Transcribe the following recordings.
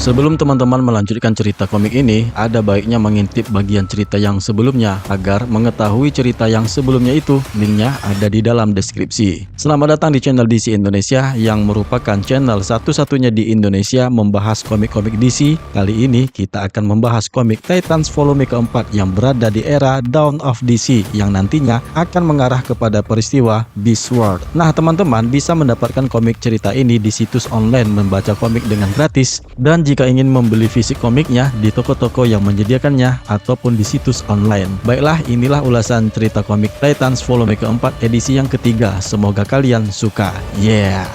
Sebelum teman-teman melanjutkan cerita komik ini, ada baiknya mengintip bagian cerita yang sebelumnya agar mengetahui cerita yang sebelumnya itu. Linknya ada di dalam deskripsi. Selamat datang di channel DC Indonesia yang merupakan channel satu-satunya di Indonesia membahas komik-komik DC. Kali ini kita akan membahas komik Titans volume keempat yang berada di era Dawn of DC yang nantinya akan mengarah kepada peristiwa Beast World. Nah, teman-teman bisa mendapatkan komik cerita ini di situs online membaca komik dengan gratis, dan jika ingin membeli fisik komiknya di toko-toko yang menyediakannya ataupun di situs online. Baiklah, inilah ulasan cerita komik Titans volume keempat edisi yang ketiga. Semoga kalian suka. Yeah.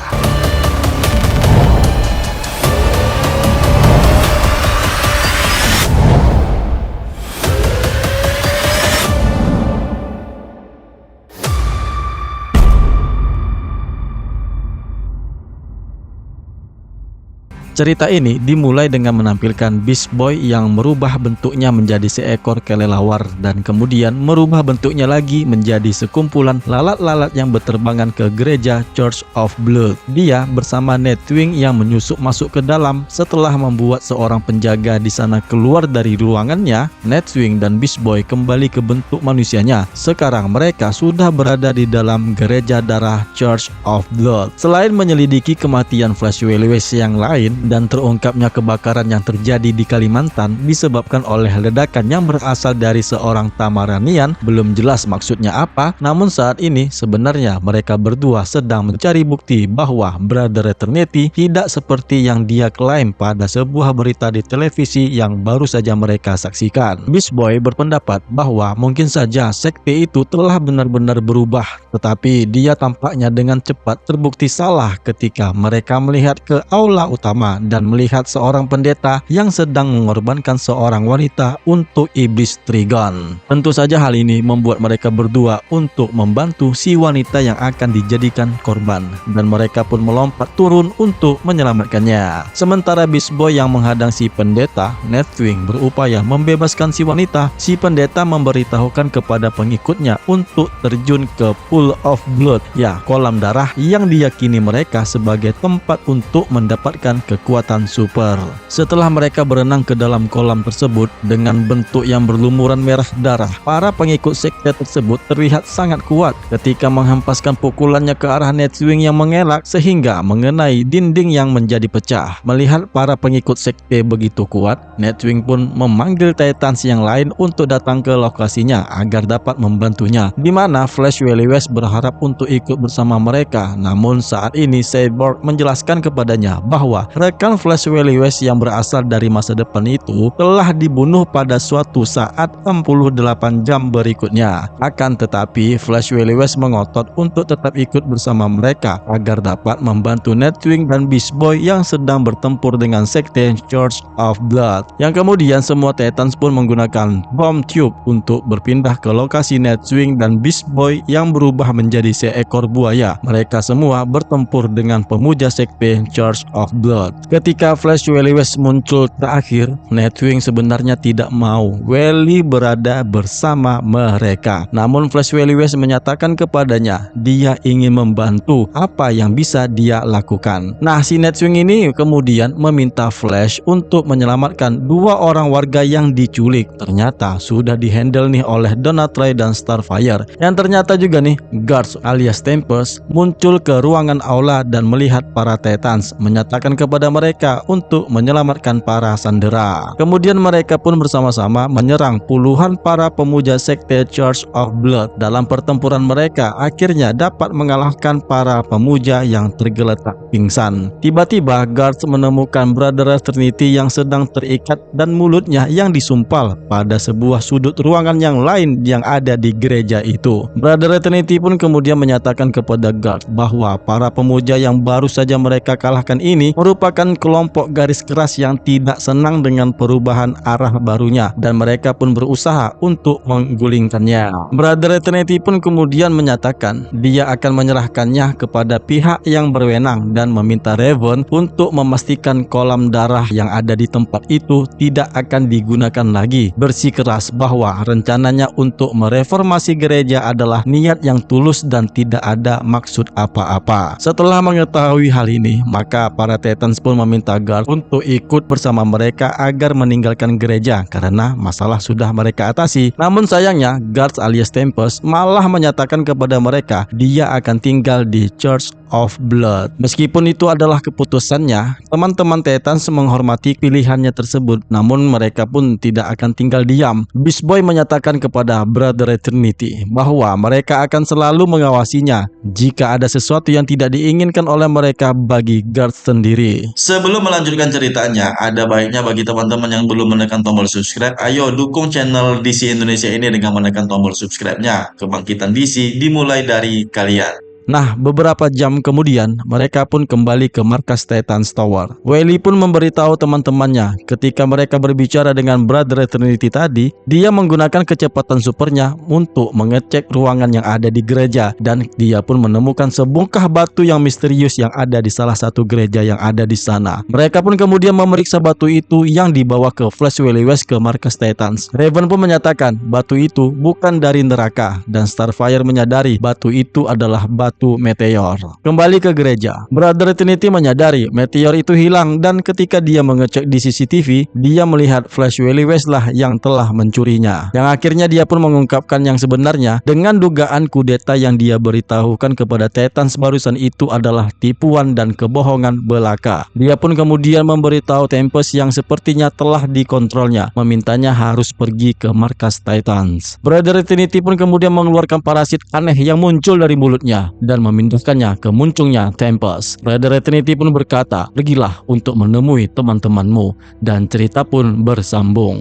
Cerita ini dimulai dengan menampilkan Beast Boy yang merubah bentuknya menjadi seekor kelelawar dan kemudian merubah bentuknya lagi menjadi sekumpulan lalat-lalat yang berterbangan ke gereja Church of Blood. Dia bersama Nightwing yang menyusup masuk ke dalam setelah membuat seorang penjaga di sana keluar dari ruangannya. Nightwing dan Beast Boy kembali ke bentuk manusianya. Sekarang mereka sudah berada di dalam gereja darah Church of Blood. Selain menyelidiki kematian Flash Willis yang lain dan terungkapnya kebakaran yang terjadi di Kalimantan disebabkan oleh ledakan yang berasal dari seorang Tamaranian, belum jelas maksudnya apa. Namun saat ini sebenarnya mereka berdua sedang mencari bukti bahwa Brother Eternity tidak seperti yang dia klaim pada sebuah berita di televisi yang baru saja mereka saksikan. Beast Boy berpendapat bahwa mungkin saja sekte itu telah benar-benar berubah, tetapi dia tampaknya dengan cepat terbukti salah ketika mereka melihat ke aula utama dan melihat seorang pendeta yang sedang mengorbankan seorang wanita untuk iblis Trigon. Tentu saja hal ini membuat mereka berdua untuk membantu si wanita yang akan dijadikan korban, dan mereka pun melompat turun untuk menyelamatkannya. Sementara Beast Boy yang menghadang si pendeta, Nightwing berupaya membebaskan si wanita. Si pendeta memberitahukan kepada pengikutnya untuk terjun ke Pool of Blood, ya, kolam darah yang diyakini mereka sebagai tempat untuk mendapatkan kekuatan super. Setelah mereka berenang ke dalam kolam tersebut dengan bentuk yang berlumuran merah darah, para pengikut sekte tersebut terlihat sangat kuat ketika menghempaskan pukulannya ke arah Nightwing yang mengelak sehingga mengenai dinding yang menjadi pecah. Melihat para pengikut sekte begitu kuat, Nightwing pun memanggil Titans yang lain untuk datang ke lokasinya agar dapat membantunya, di mana Flash Willis berharap untuk ikut bersama mereka. Namun saat ini Cyborg menjelaskan kepadanya bahwa rekan Flash Willis yang berasal dari masa depan itu telah dibunuh pada suatu saat 48 jam berikutnya. Akan tetapi Flash Willis mengotot untuk tetap ikut bersama mereka agar dapat membantu Nightwing dan Beast Boy yang sedang bertempur dengan sekte Church of Blood. Yang kemudian semua Titans pun menggunakan bom tube untuk berpindah ke lokasi Nightwing dan Beast Boy yang berubah menjadi seekor buaya. Mereka semua bertempur dengan pemuja sekte Church of Blood. Ketika Flash Willis muncul terakhir, Nightwing sebenarnya tidak mau Wily berada bersama mereka. Namun Flash Willis menyatakan kepadanya dia ingin membantu apa yang bisa dia lakukan. Nah, si Nightwing ini kemudian meminta Flash untuk menyelamatkan dua orang warga yang diculik. Ternyata sudah dihandle nih oleh Donatray dan Starfire. Yang ternyata juga nih Guards alias Tempest muncul ke ruangan aula dan melihat para Titans, menyatakan kepada mereka untuk menyelamatkan para sandera. Kemudian mereka pun bersama-sama menyerang puluhan para pemuja sekte Church of Blood. Dalam pertempuran mereka akhirnya dapat mengalahkan para pemuja yang tergeletak pingsan. Tiba-tiba Guards menemukan Brother Trinity yang sedang terikat dan mulutnya yang disumpal pada sebuah sudut ruangan yang lain yang ada di gereja itu. Brother Trinity pun kemudian menyatakan kepada Guards bahwa para pemuja yang baru saja mereka kalahkan ini merupakan kelompok garis keras yang tidak senang dengan perubahan arah barunya, dan mereka pun berusaha untuk menggulingkannya. Brother Eternity pun kemudian menyatakan dia akan menyerahkannya kepada pihak yang berwenang dan meminta Raven untuk memastikan kolam darah yang ada di tempat itu tidak akan digunakan lagi. Bersikeras bahwa rencananya untuk mereformasi gereja adalah niat yang tulus dan tidak ada maksud apa-apa. Setelah mengetahui hal ini, maka para Titans pun pun meminta guard untuk ikut bersama mereka agar meninggalkan gereja karena masalah sudah mereka atasi. Namun sayangnya guards alias Tempest malah menyatakan kepada mereka dia akan tinggal di Church of Blood. Meskipun itu adalah keputusannya, teman-teman Titans menghormati pilihannya tersebut, namun mereka pun tidak akan tinggal diam. Beast Boy menyatakan kepada Brother Eternity bahwa mereka akan selalu mengawasinya jika ada sesuatu yang tidak diinginkan oleh mereka bagi guards sendiri. Sebelum melanjutkan ceritanya, ada baiknya bagi teman-teman yang belum menekan tombol subscribe, ayo dukung channel DC Indonesia ini dengan menekan tombol subscribe-nya. Kebangkitan DC dimulai dari kalian. Nah, beberapa jam kemudian, mereka pun kembali ke markas Titans Tower. Wily pun memberitahu teman-temannya ketika mereka berbicara dengan Brother Eternity tadi, dia menggunakan kecepatan supernya untuk mengecek ruangan yang ada di gereja, dan dia pun menemukan sebongkah batu yang misterius yang ada di salah satu gereja yang ada di sana. Mereka pun kemudian memeriksa batu itu yang dibawa ke Flash Wily West ke markas Titans. Raven pun menyatakan batu itu bukan dari neraka, dan Starfire menyadari batu itu adalah batu meteor. Kembali ke gereja, Brother Eternity menyadari meteor itu hilang, dan ketika dia mengecek di CCTV, dia melihat Flash Wily West lah yang telah mencurinya. Yang akhirnya dia pun mengungkapkan yang sebenarnya dengan dugaan kudeta yang dia beritahukan kepada Titans barusan itu adalah tipuan dan kebohongan belaka. Dia pun kemudian memberitahu Tempest yang sepertinya telah dikontrolnya, memintanya harus pergi ke markas Titans. Brother Eternity pun kemudian mengeluarkan parasit aneh yang muncul dari mulutnya dan memindahkannya ke muncungnya Tempest. Brother Eternity pun berkata, "Pergilah untuk menemui teman-temanmu," dan cerita pun bersambung.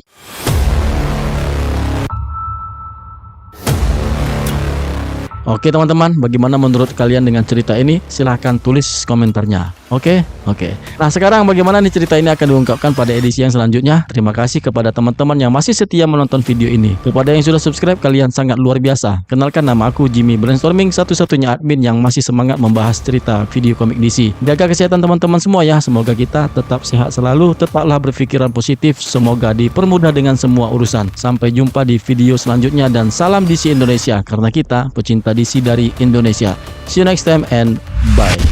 Oke teman-teman, bagaimana menurut kalian dengan cerita ini? Silahkan tulis komentarnya. Oke. Nah sekarang bagaimana nih cerita ini akan diungkapkan pada edisi yang selanjutnya? Terima kasih kepada teman-teman yang masih setia menonton video ini. Kepada yang sudah subscribe, kalian sangat luar biasa. Kenalkan, nama aku Jimmy Brainstorming, satu-satunya admin yang masih semangat membahas cerita video komik DC. Jaga kesehatan teman-teman semua ya. Semoga kita tetap sehat selalu. Tetaplah berpikiran positif. Semoga dipermudah dengan semua urusan. Sampai jumpa di video selanjutnya, dan salam DC Indonesia, karena kita pecinta DC dari Indonesia. See you next time and bye.